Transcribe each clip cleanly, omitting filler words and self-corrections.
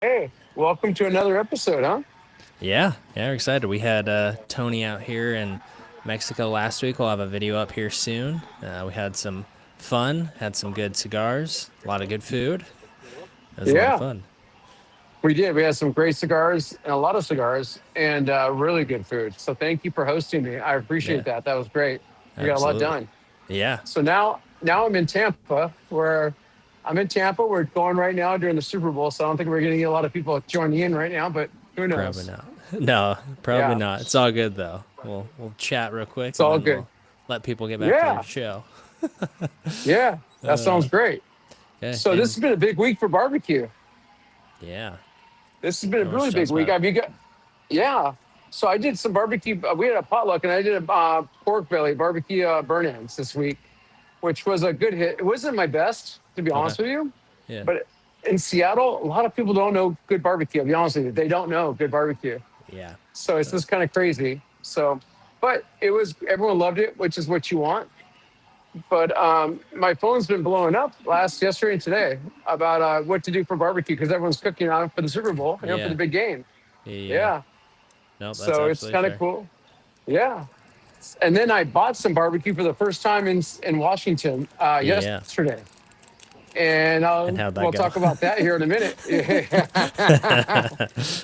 Hey, welcome to another episode, huh? Yeah, we're excited. We had Tony out here in Mexico last week. We'll have a video up here soon. We had some fun, had some good cigars, a lot of good food. It was a lot of Yeah, fun. we did. We had some great cigars and a lot of cigars and really good food. So thank you for hosting me. I appreciate Yeah, that. That was great. We got a lot absolutely. done. Yeah, So now I'm in Tampa, where I'm in Tampa. We're going right now during the Super Bowl. So I don't think we're going to get a lot of people joining in right now, but who probably knows? not. No, probably Yeah, not. It's all good though. We'll chat real quick it's and all then good. we'll let people get back to their Yeah, show. yeah, that sounds great. Okay, So this and has been a big week for barbecue. yeah, This has been a I was really big just week. about. I mean, yeah. So I did some barbecue. We had a potluck, and I did a pork belly barbecue burn ends this week, which was a good hit. It wasn't my best, to be Okay, honest with you, yeah, but in Seattle, a lot of people don't know good barbecue. I'll be honest with you, they don't know good barbecue. yeah, So it's uh, just kind of crazy. So, but it was everyone loved it, which is what you want. But my phone's been blowing up yesterday, and today about what to do for barbecue because everyone's cooking on it for the Super Bowl, for the yeah, big game. yeah. Yeah. Nope, that's So it's absolutely kind of fair. cool. Yeah. And then I bought some barbecue for the first time in Washington Yeah, yesterday. And and how'd that we'll go? talk about that here in a minute.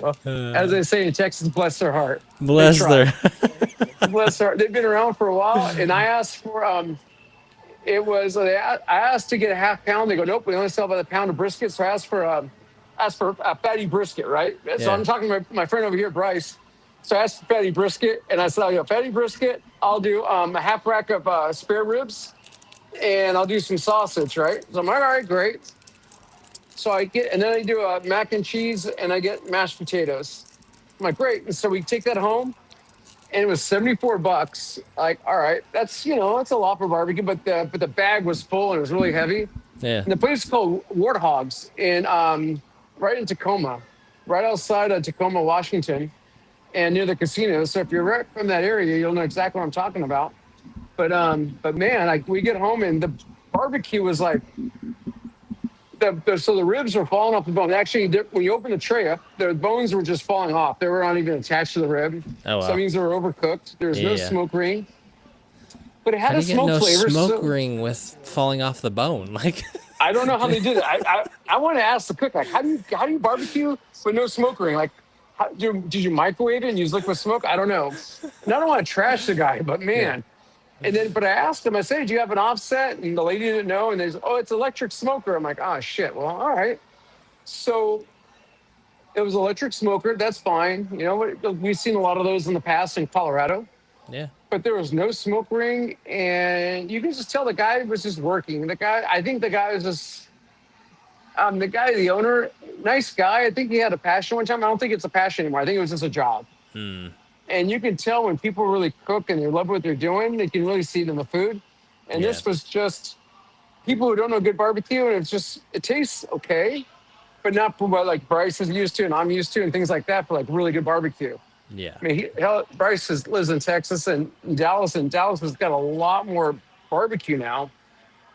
Well, as they say in Texas, bless their heart. They Bless try. their. Bless their heart. They've been around for a while. And I asked for, I asked to get a half pound. They go, nope, we only sell about a pound of brisket. So I asked for a fatty brisket, right? So Yeah. I'm talking to my friend over here, Bryce. So I asked for fatty brisket, and I said, "I'll get fatty brisket. I'll do a half rack of spare ribs, and I'll do some sausage, right?" So I'm like, "All right, great." So and then I do a mac and cheese, and I get mashed potatoes. I'm like, "Great." And so we take that home, and it was $74. Like, all right, that's a lot for barbecue, but the bag was full and it was really heavy. Yeah. And the place is called Warthogs in right in Tacoma, right outside of Tacoma, Washington, and near the casino. So if you're right from that area, you'll know exactly what I'm talking about. But man, like we get home and the barbecue was like so the ribs were falling off the bone. Actually, when you open the tray up, the bones were just falling off. They were not even attached to the rib. Oh So that wow. means they were overcooked. There was no Yeah. smoke ring, but it How had do a you get smoke no flavor. smoke So ring with falling off the bone? Like, I don't know how they did it. I want to ask the cook, like, how do you barbecue with no smoke ring? Like, did you microwave it and use liquid smoke? I don't know. And I don't want to trash the guy, but yeah. man. But I asked him. I said, "Do you have an offset?" And the lady didn't know. And they said, "Oh, it's electric smoker." I'm like, "Oh shit." Well, all right. So it was electric smoker. That's fine. You know what? We've seen a lot of those in the past in Colorado, Yeah. but there was no smoke ring, and you can just tell the guy was just working. I think the guy was just the owner, nice guy. I think he had a passion one time. I don't think it's a passion anymore. I think it was just a job. Hmm. And you can tell when people really cook and they love what they're doing, they can really see it in the food. And Yeah. this was just people who don't know good barbecue, and it tastes okay, but not for what like Bryce is used to and I'm used to, and things like that for like really good barbecue. Yeah. I mean, Bryce lives in Texas and Dallas, and Dallas has got a lot more barbecue now.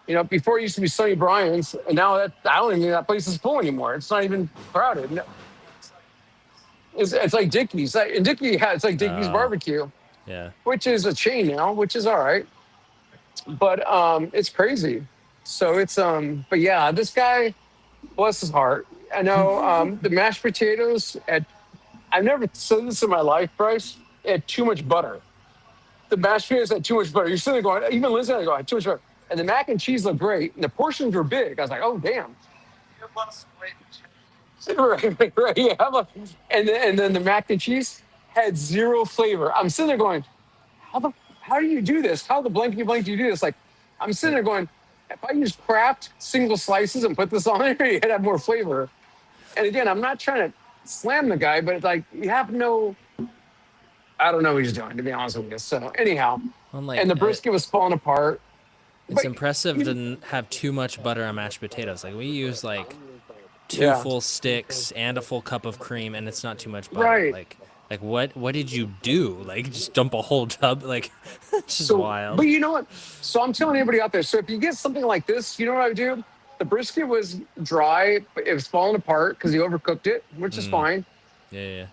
You know, before it used to be Sonny Bryan's, and now that I don't even think that place is full anymore. It's not even crowded. No, it's like Dickey's. And Dickey, yeah, it's like Dickey's Oh. barbecue, Yeah. which is a chain now, which is all right. But it's crazy. So but yeah, this guy, bless his heart. I know the mashed potatoes I've never said this in my life, Bryce. It had too much butter. The mashed potatoes had too much butter. You're sitting there going, even listening, I go, "I had too much butter." And the mac and cheese looked great. And the portions were big. I was like, "Oh damn." Right. Yeah. And then the mac and cheese had zero flavor. I'm sitting there going, how do you do this? How the blankety blank do you do this? Like, I'm sitting there going, if I use Kraft single slices and put this on there, you'd have more flavor. And again, I'm not trying to slam the guy, but it's like you have no, I don't know what he's doing, to be honest with you. So anyhow, I'm and like, the brisket was falling apart. it's But impressive to have too much butter on mashed potatoes. Like we use like two yeah, full sticks and a full cup of cream, and it's not too much butter. right. Like what did you do? Like just dump a whole tub? Like it's just So, but wild. you know what? So I'm telling everybody out there. So if you get something like this, you know what I do? The brisket was dry, but it was falling apart because he overcooked it, which is Mm, fine. yeah, yeah.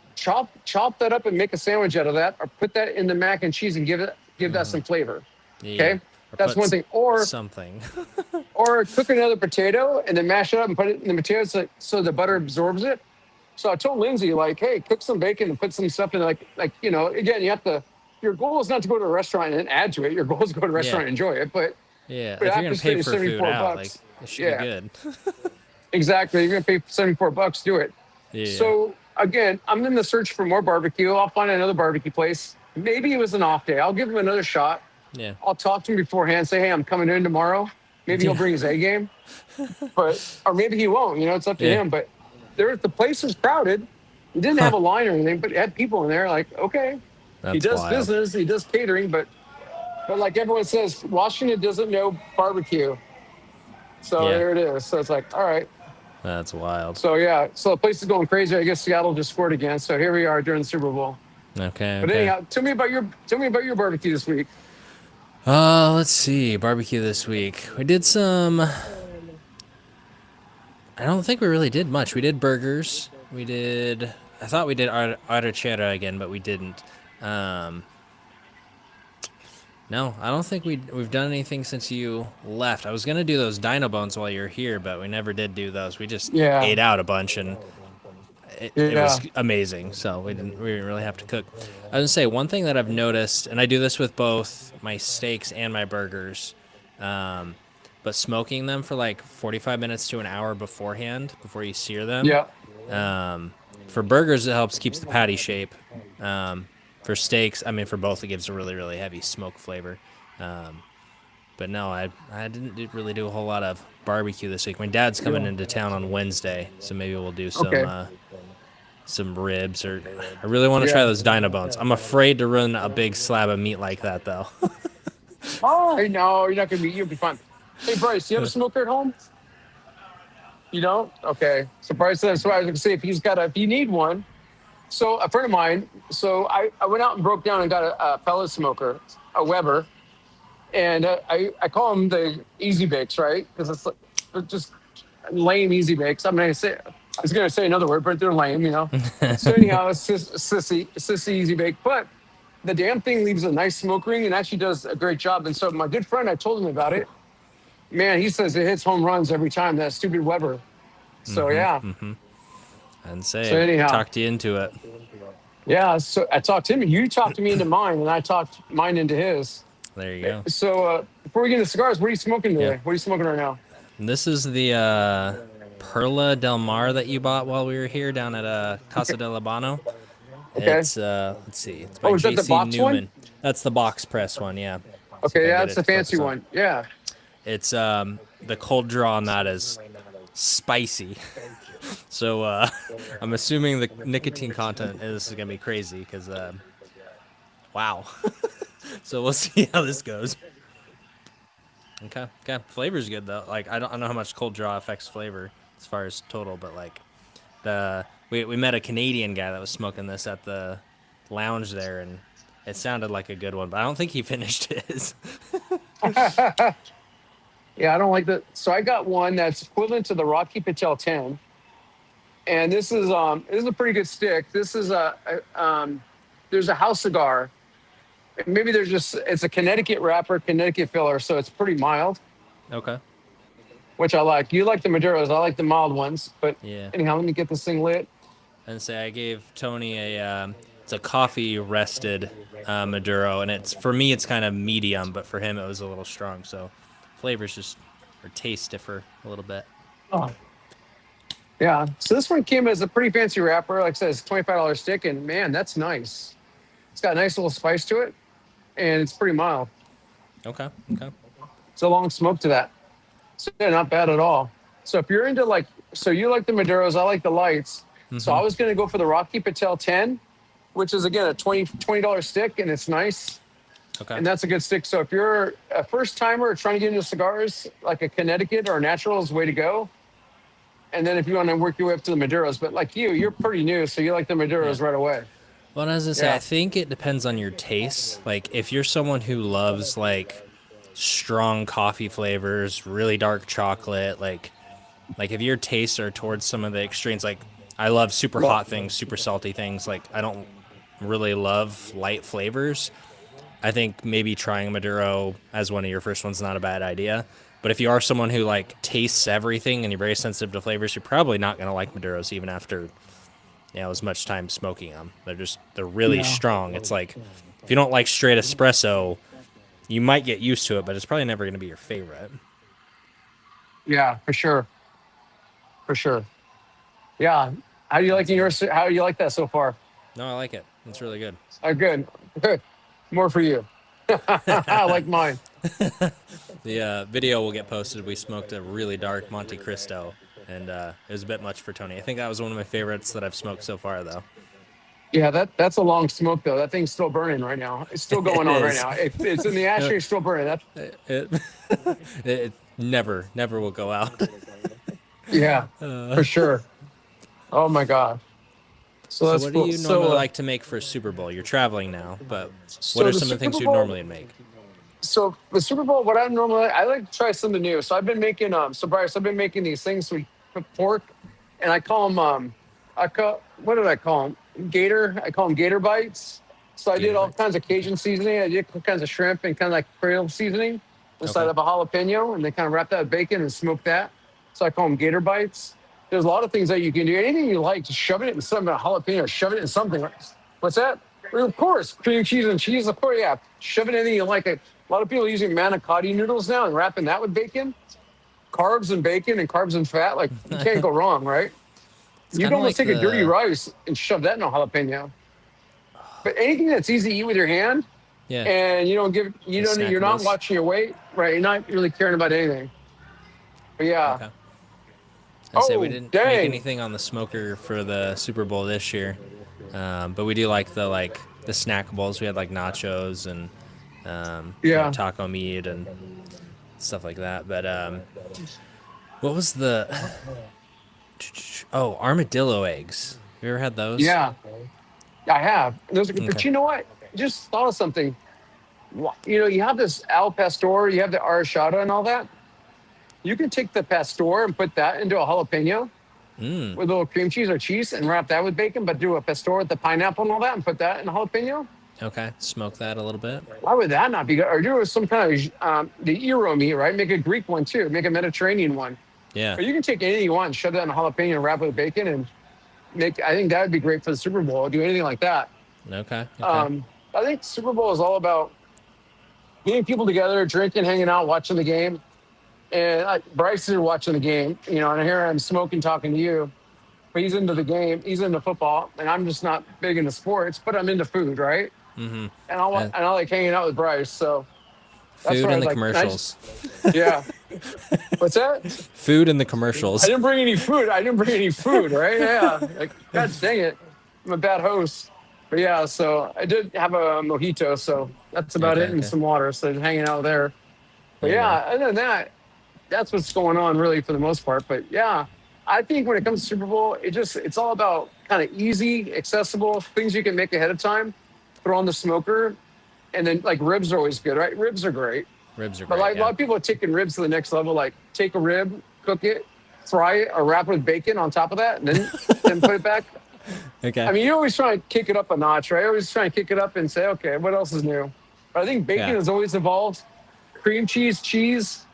Chop that up and make a sandwich out of that, or put that in the mac and cheese and give that Mm-hmm. some flavor. Yeah, yeah. Okay, Or that's put one thing. Or something. cook another potato and then mash it up and put it in the potatoes so the butter absorbs it. So I told Lindsay, like, hey, cook some bacon and put some stuff in, like again, you have to. Your goal is not to go to a restaurant and add to it. Your goal is to go to a Yeah, restaurant and enjoy it. yeah. But If you're after gonna pay spending for seventy food four out, like bucks, it should be yeah, good. exactly. You're gonna pay $74. Do it. Yeah, So again, I'm in the search for more barbecue. I'll find another barbecue place. Maybe it was an off day. I'll give him another shot. yeah, I'll talk to him beforehand. Say, hey, I'm coming in tomorrow. Maybe he'll yeah. bring his A game, or maybe he won't. It's up to Yeah. him. But the place was crowded. He didn't have Huh. a line or anything, but it had people in there. Like, okay, he That's does wild. business. He does catering, but like everyone says, Washington doesn't know barbecue. So Yeah, there it is. So it's like, all right. that's wild. So yeah, so the place is going crazy. I guess Seattle just scored again. So here we are during the Super Bowl. Okay, But okay. anyhow, tell me about your barbecue this week. Let's see. Barbecue this week. We did some. I don't think we really did much. We did burgers. We did. I thought we did arrachera again, but we didn't. Um, no, I don't think we've done anything since you left. I was gonna do those dino bones while you were here, but we never did do those. We just Yeah, ate out a bunch, and it was yeah, amazing. So we didn't really have to cook. I was gonna say one thing that I've noticed, and I do this with both my steaks and my burgers, um, but smoking them for like 45 minutes to an hour beforehand before you sear them. yeah. Um, for burgers, it helps keeps the patty shape. For steaks, I mean for both, it gives a really really heavy smoke flavor. Um, but no, I didn't really do a whole lot of barbecue this week. My dad's coming Yeah. into town on Wednesday, so maybe we'll do Okay. some ribs, or I really want to try Yeah. those dino bones. I'm afraid to run a big slab of meat like that though. Oh, hey, no, you're not gonna be. You'll be fine. Hey, Bryce, you have a smoker at home? You don't? Okay. So Bryce, that's why I was gonna say if you need one. So a friend of mine. So I went out and broke down and got a pellet smoker, a Weber, and I call them the Easy Bakes, right? Because it's like, they're just lame Easy Bakes. I was gonna say another word, but they're lame. So anyhow, it's just sissy Easy Bake, but the damn thing leaves a nice smoke ring and actually does a great job. And so my good friend, I told him about it. Man, he says it hits home runs every time. That stupid Weber. So yeah. And So say anyhow, talked you into it. yeah. So I talked to him. You talked me into mine, and I talked mine into his. There you go. So before we get into cigars, what are you smoking Yeah. today? What are you smoking right now? And this is the Perla Del Mar that you bought while we were here down at Casa de Habano. Okay. It's let's see, it's by Oh, is that the JC box one? Newman. That's the box press one, yeah. See if Okay, I yeah, get it's it the to fancy focus on. one. Yeah. It's the cold draw on that is spicy. So I'm assuming the nicotine content in this is gonna be crazy because wow. So we'll see how this goes. Okay, okay. Flavor's good though. Like I don't know how much cold draw affects flavor as far as total, but like we met a Canadian guy that was smoking this at the lounge there, and it sounded like a good one, but I don't think he finished his. Yeah, I don't like that. So I got one that's equivalent to the Rocky Patel 10, and this is a pretty good stick. This is there's a house cigar. Maybe it's a Connecticut wrapper, Connecticut filler, so it's pretty mild, Okay. which I like. You like the Maduros, I like the mild ones. But Yeah. anyhow, let me get this thing lit. And say I gave Tony it's a coffee rested Maduro, and for me it's kind of medium, but for him it was a little strong. So flavors just or taste differ a little bit. Oh. Yeah. So this one came as a pretty fancy wrapper. Like I said, it's a $25 stick, and man, that's nice. It's got a nice little spice to it, and it's pretty mild. Okay. Okay. It's a long smoke to that. So yeah, not bad at all. So if you're into so you like the Maduros, I like the lights. So I was going to go for the Rocky Patel 10, which is again a $20 stick, and it's nice. Okay. And that's a good stick. So if you're a first timer trying to get into cigars, like a Connecticut or a natural is the way to go. And then if you want to work your way up to the Maduros, but like you're pretty new, so you like the Maduros right away. Well, as I say, Yeah. I think it depends on your taste. Like, if you're someone who loves like strong coffee flavors, really dark chocolate, like Like if your tastes are towards some of the extremes, like I love super Well, hot things, super salty things. Like I don't really love light flavors. I think maybe trying Maduro as one of your first ones is not a bad idea. But if you are someone who like tastes everything and you're very sensitive to flavors, you're probably not gonna like Maduros even after as much time smoking them. They're really yeah, strong. It's like if you don't like straight espresso, you might get used to it, but it's probably never gonna be your favorite. yeah, for sure, for sure. Yeah. How do you like yours? How do you like that so far? No, I like it. It's really good. Good. Good. More for you. I like mine. The video will get posted. We smoked a really dark Monte Cristo, and it was a bit much for Tony. I think that was one of my favorites that I've smoked so far, though. Yeah, that's a long smoke though. That thing's still burning right now. It's still It going on right is. now. It's in the ashtray, still burning. That It, it never will go out. yeah, for sure. Oh my god. So So, that's what do cool. you normally like to make for Super Bowl? You're traveling now, but what So are the some of the things Super you'd Bowl. normally make? So the Super Bowl, what I normally I like to try something new. So I've been making so Bryce, I've been making these things we put pork, and I call them I call what did I call them? Gator. I call them Gator bites. So I did Gator all bites. kinds of Cajun seasoning. I did all kinds of shrimp and kind of like creole seasoning inside Okay. of a jalapeno, and they kind of wrap that with bacon and smoke that. So I call them Gator bites. There's a lot of things that you can do. Anything you like, just shove it in something, a jalapeno, shove it in something. What's that? Well, of course, cream cheese and cheese. Of course, yeah. Shove it in anything you like. A lot of people are using manicotti noodles now and wrapping that with bacon, carbs and bacon and carbs and fat. Like you can't go wrong, right? It's You kind can of almost like take a dirty the rice and shove that in a jalapeno. But anything that's easy to eat with your hand, yeah and you don't give, the you don't, you're not snackables. watching your weight, right? You're not really caring about anything. But yeah. Okay. I say we Oh didn't make dang. anything on the smoker for the Super Bowl this year, but we do like the snackables. We had like nachos and Yeah. taco meat and stuff like that. But what was the armadillo eggs? You ever had those? Yeah. I have. Okay. But you know what? Just thought of something. You know, you have this al pastor, you have the arrachata and all that. You can take the pastor and put that into a jalapeno Mm. with a little cream cheese or cheese and wrap that with bacon, but do a pastor with the pineapple and all that and put that in a jalapeno. Okay. Smoke that a little bit. Why would that not be good? Or do some kind of the gyro meat, right? Make a Greek one too. Make a Mediterranean one. Yeah. Or you can take anything you want, shove that in a jalapeno and wrap it with bacon and make. I think that would be great for the Super Bowl. Do anything like that. Okay. Okay. I think Super Bowl is all about getting people together, drinking, hanging out, watching the game. And Bryce is watching the game, you know, and here I'm smoking, talking to you. But he's into the game, he's into football, and I'm just not big into sports, but I'm into food, right? Mm-hmm. And I like hanging out with Bryce. So that's Food what I in was the like. commercials. Yeah. What's that? Food in the I commercials. didn't bring any food. I didn't bring any food, right? Yeah. Like, God dang it. I'm a bad host. But yeah, so I did have a mojito, so that's about Okay. it, and Okay. some water. So just hanging out there. But There you yeah, go. other than that, that's what's going on really for the most part. But yeah, I think when it comes to Super Bowl, it's all about kind of easy, accessible things you can make ahead of time, throw on the smoker, and then like ribs are always good, right? Ribs are great. Ribs are But great. like a lot Yeah. of people are taking ribs to the next level, like take a rib, cook it, fry it, or wrap it with bacon on top of that, and then put it back. Okay. I mean, you always try to kick it up a notch, right? Always try and kick it up and say, okay, what else is new? But I think bacon Yeah. has always evolved. Cream cheese, cheese,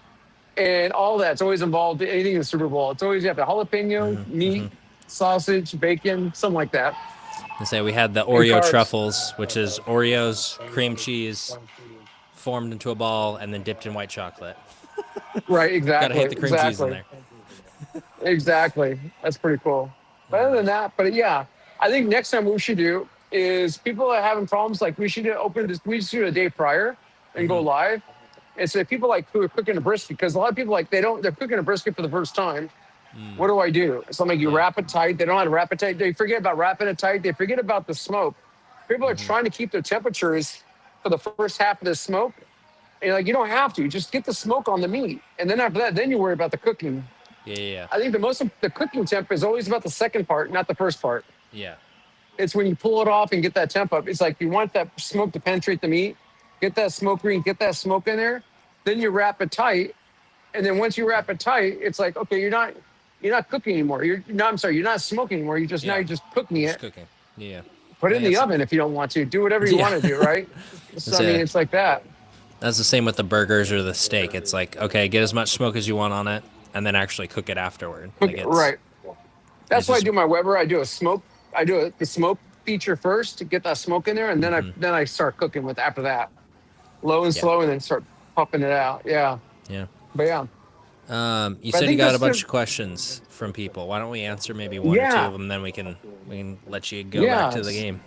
and all that's always involved in anything in the Super Bowl. It's always you have the jalapeno, meat, sausage, bacon, something like that. And say we had the And Oreo carbs. truffles, which is Oreos, cream cheese, formed into a ball, and then dipped in white chocolate. Right, Gotta exactly. hate the cream cheese in Exactly. there. Exactly. That's pretty cool. But other than that, but yeah, I think next time what we should do is people are having problems, like we should open this, we should do it a day prior and go live. And so people like who are cooking a brisket, because a lot of people like they're cooking a brisket for the first time. What do I do? So I'm like, you Yeah. wrap it tight. They don't know how to wrap it tight. They forget about wrapping it tight. They forget about the smoke. People are trying to keep their temperatures for the first half of the smoke. And you're like, you don't have to. Just get the smoke on the meat. And then after that, then you worry about the cooking. Yeah. Yeah. I think the cooking temp is always about the second part, not the first part. Yeah. It's when you pull it off and get that temp up. It's like you want that smoke to penetrate the meat, get that smoke green, get that smoke in there. Then you wrap it tight. And then once you wrap it tight, it's like, okay, you're not cooking anymore. You're no, I'm sorry, you're not smoking anymore. You just now Yeah. you're just cooking Just it. cooking. Yeah. Put I it in think the it's oven if you don't want to. Do whatever you yeah. want to do, right? So That's I mean, it. it's like that. That's the same with the burgers or the steak. It's like, okay, get as much smoke as you want on it, and then actually cook it afterward. Cook right. It's That's why I just do my Weber. I do a smoke. I do the smoke feature first to get that smoke in there, and then I start cooking with after that, low and yeah, slow, and then start pumping it out. Yeah, yeah. but yeah, You but I said you think got a that's bunch the of questions from people. Why don't we answer maybe one or two of yeah, them, then we can let you go back yeah. to the game.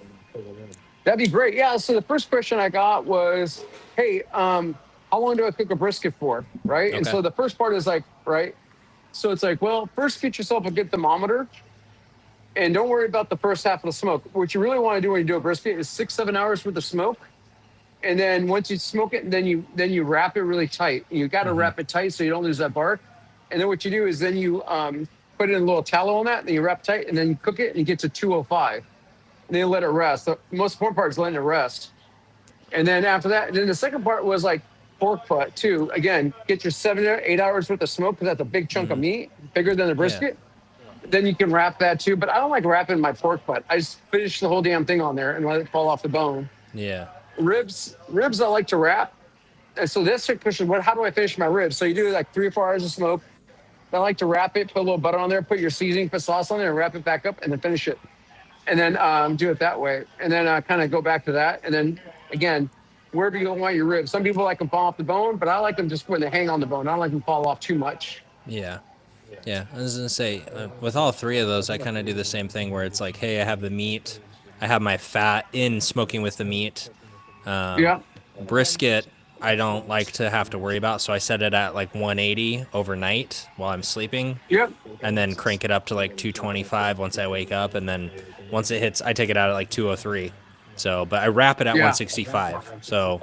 That'd be great. Yeah. So the first question I got was, "Hey, how long do I cook a brisket for?" Right. And Okay. so the first part is like, right. So it's like, well, first get yourself a good thermometer, and don't worry about the first half of the smoke. What you really want to do when you do a brisket is 6 7 hours worth of smoke, and then once you smoke it, then you wrap it really tight. You got to Mm-hmm. wrap it tight so you don't lose that bark. And then what you do is then you put in a little tallow on that, and then you wrap tight, and then you cook it, and you get to 205, and then you let it rest. The most important part is letting it rest. And then after that, and then the second part was like pork butt too. Again, get your 7 or 8 hours worth of smoke because that's a big chunk of meat, bigger than the Yeah. brisket. Then you can wrap that too. But I don't like wrapping my pork butt. I just finish the whole damn thing on there and let it fall off the bone. Yeah. Ribs I like to wrap. And so that's the question, how do I finish my ribs? So you do like 3 or 4 hours of smoke. I like to wrap it, put a little butter on there, put your seasoning, put sauce on there, and wrap it back up, and then finish it. And then do it that way. And then kind of go back to that. And then again, wherever you want your ribs. Some people like them fall off the bone, but I like them just when they hang on the bone. I don't like them fall off too much. Yeah. Yeah. I was gonna say with all three of those, I kind of do the same thing where it's like, hey, I have the meat, I have my fat in smoking with the meat. Um, Yeah. Brisket, I don't like to have to worry about, so I set it at like 180 overnight while I'm sleeping, Yep. and then crank it up to like 225 once I wake up, and then once it hits, I take it out at like 203. So, but I wrap it at Yeah. 165. So,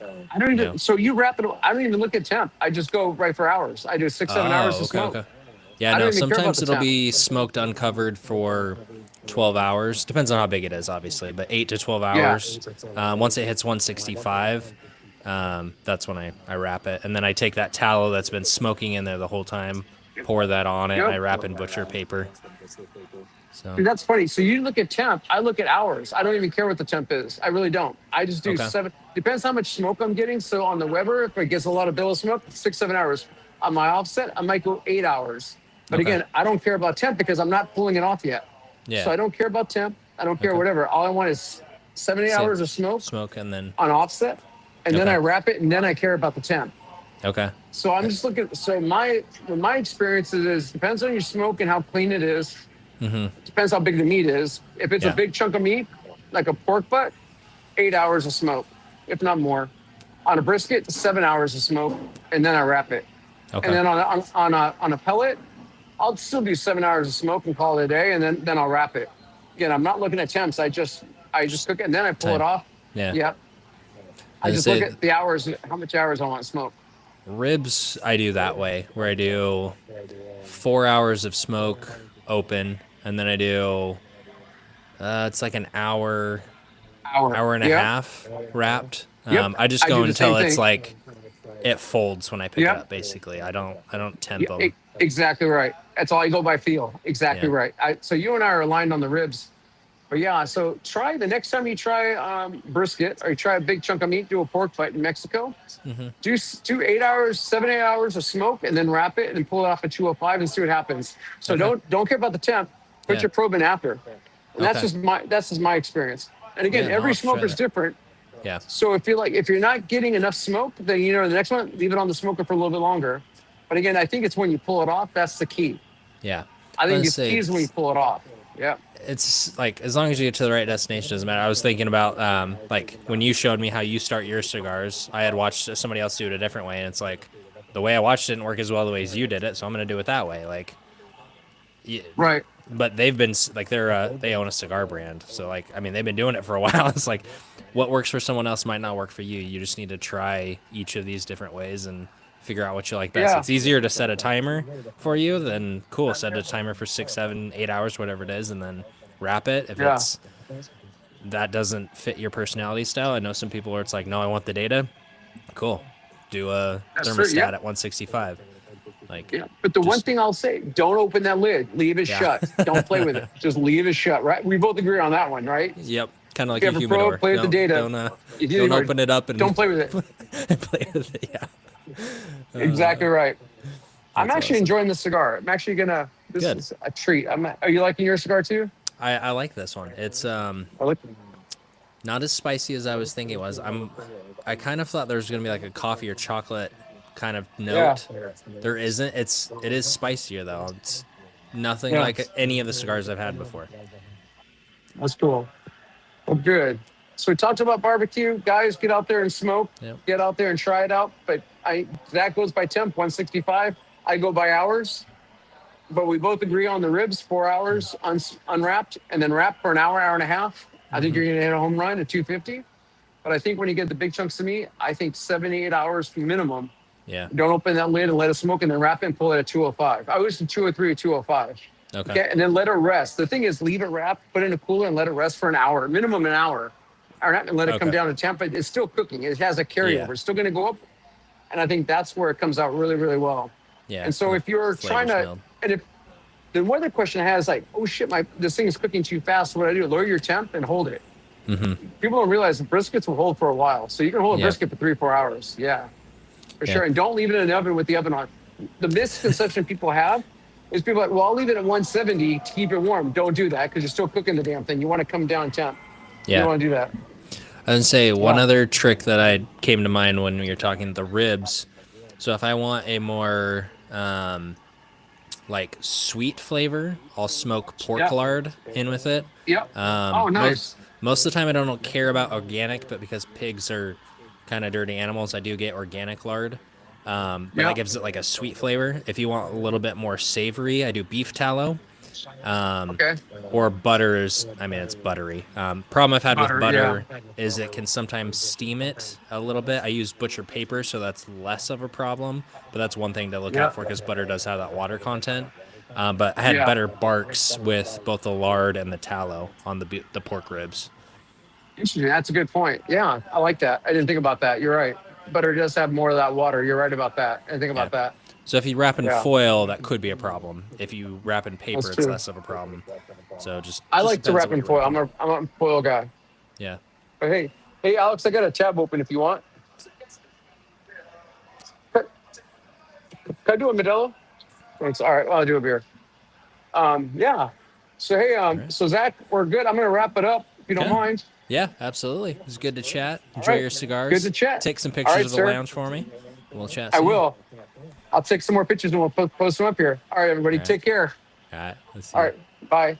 I don't you even. know. So you wrap it. I don't even look at temp. I just go right for hours. I do 6 7 hours Oh, of okay, smoke. okay. Yeah, I no, don't even care about sometimes the it'll temp. be smoked uncovered for 12 hours. Depends on how big it is, obviously, but 8 to 12 Yeah. hours. Once it hits 165, that's when I wrap it. And then I take that tallow that's been smoking in there the whole time, pour that on it, and I Yep. wrap in butcher paper. So, Dude, that's funny. So you look at temp. I look at hours. I don't even care what the temp is. I really don't. I just do okay. 7. Depends how much smoke I'm getting. So on the Weber, if it gets a lot of billow smoke, 6 7 hours. On my offset, I might go 8 hours. But Okay. again, I don't care about temp because I'm not pulling it off yet. So Yeah. I don't care about temp. I don't care Okay. whatever. All I want is 7 Same. hours of smoke Smoke and then, on offset, and then okay. I wrap it, and then I care about the temp. Okay. So I'm just looking. So my experience is depends on your smoke and how clean it is. Mm-hmm. Depends how big the meat is. If it's a Yeah. big chunk of meat, like a pork butt, 8 hours of smoke, if not more. On a brisket, 7 hours of smoke, and then I wrap it. Okay. And then on a pellet, I'll still do 7 hours of smoke and call it a day, and then I'll wrap it. Again, I'm not looking at temps. I just cook it, and then I pull Time. it off. Yeah. Yep. I As I just look say, at the hours, how much hours I want to smoke. ribs, I do that way, where I do 4 hours of smoke open, and then I do, it's like an hour and a Yep. half wrapped. Yep. I just I go do the same until it's thing. like it folds when I pick it Yep. up. Basically, I don't temp Yeah, them. exactly right. That's all I go by feel. Exactly Yeah. right. So you and I are aligned on the ribs. But yeah, so try the next time you try brisket or you try a big chunk of meat, do a pork butt in Mexico. Hmm. Do 8 hours, 7 8 hours of smoke, and then wrap it and pull it off at 205 and see what happens. So Okay. don't care about the temp. Put Yeah. your probe in after. And that's Okay. just my experience. And again, Yeah, no, I'll every have to try smoker's that. different. Yeah. So if you're not getting enough smoke, then the next one, leave it on the smoker for a little bit longer. But again, I think it's when you pull it off, that's the key. Yeah. I I think was the gonna key is when you say pull it off. Yeah. it's like as long as you get to the right destination, doesn't matter. I was thinking about like when you showed me how you start your cigars, I had watched somebody else do it a different way, and it's like the way I watched it didn't work as well the way as you did it, so I'm gonna do it that way. Like, yeah, Right. but they've been like they own a cigar brand, so like I mean they've been doing it for a while. It's like what works for someone else might not work for you. You just need to try each of these different ways and figure out what you like best. Yeah. It's easier to set a timer for you than cool. Set a timer for 6, 7, 8 hours, whatever it is, and then wrap it. If Yeah. it's that doesn't fit your personality style, I know some people where it's like, no, I want the data. Cool. Do a That's true, thermostat yep. at 165. Like, Yeah. But the one just thing I'll say, don't open that lid. Leave it yeah. shut. Don't play with it. Just leave it shut, right? We both agree on that one, right? Yep, kind of If like you a have a pro, humidor. play with the data. If you Don't open it up and don't play with it. play with it. Yeah, Exactly right. I'm that's actually awesome. enjoying the cigar. I'm actually gonna. This Good. is a treat. Are you liking your cigar too? I like this one. It's I like. not as spicy as I was thinking it was. I kind of thought there was gonna be like a coffee or chocolate kind of Yeah. note. There isn't. It is spicier though. It's nothing Yeah. like any of the cigars I've had before. That's cool. Well, good. So we talked about barbecue. Guys, get out there and smoke. Yep. Get out there and try it out. But that goes by temp, 165. I go by hours. But we both agree on the ribs, 4 hours unwrapped, and then wrapped for an hour, hour and a half. I think you're going to hit a home run at 250. But I think when you get the big chunks of meat, I think 7 to 8 hours minimum. Yeah. Don't open that lid and let it smoke, and then wrap it and pull it at 205. I always do 203 or 205. Okay. And then let it rest. The thing is, leave it wrapped, put it in a cooler, and let it rest for an hour, minimum an hour. Or not, and let it come Okay. down to temp. But it's still cooking. It has a carryover. Yeah. It's still going to go up. And I think that's where it comes out really, really well. Yeah. And so the if you're trying flavors to, meld. and if the one other question I have is like, oh shit, this thing is cooking too fast. What do I do? Lower your temp and hold it. People don't realize the briskets will hold for a while. So you can hold a Yeah. brisket for 3 or 4 hours. Yeah, for Yeah. sure. And don't leave it in the oven with the oven on. The misconception people have is people are like, well, I'll leave it at 170 to keep it warm. Don't do that because you're still cooking the damn thing. You want to come down temp. You Yeah. don't want to do that. I would say one Yeah. other trick that I came to mind when we were talking the ribs. So if I want a more like sweet flavor, I'll smoke pork Yeah. lard in with it. Yep. Oh, nice. Most of the time I don't care about organic, but because pigs are kind of dirty animals, I do get organic lard. But Yeah. that gives it like a sweet flavor. If you want a little bit more savory, I do beef tallow. Okay. Or butters. I mean, it's buttery. Problem I've had Butter, with butter is it can sometimes steam it a little bit. I use butcher paper, so that's less of a problem. But that's one thing to look Yeah. out for because butter does have that water content. But I had Yeah. better barks with both the lard and the tallow on the pork ribs. Interesting. That's a good point. Yeah, I like that. I didn't think about that. You're right. Butter does have more of that water. You're right about that. I didn't think about that. So if you wrap in Yeah. foil, that could be a problem. If you wrap in paper, That's it's true. less of a problem. So just I just like to depends wrap on what in you're foil. wrapping. I'm a foil guy. Yeah. But hey, Alex, I got a tab open if you want. Can I do a Modelo? Thanks. All right, well, I'll do a beer. Yeah. So hey, right. so Zach, we're good. I'm gonna wrap it up if you don't Okay. mind. Yeah, absolutely. It was good to chat. Enjoy right. your cigars. Good to chat. Take some All pictures right, of the sir. lounge for me. We'll chat I soon. will. I'll take some more pictures and we'll post them up here. All right, everybody, All right. take care. All right. Let's see. All right, bye.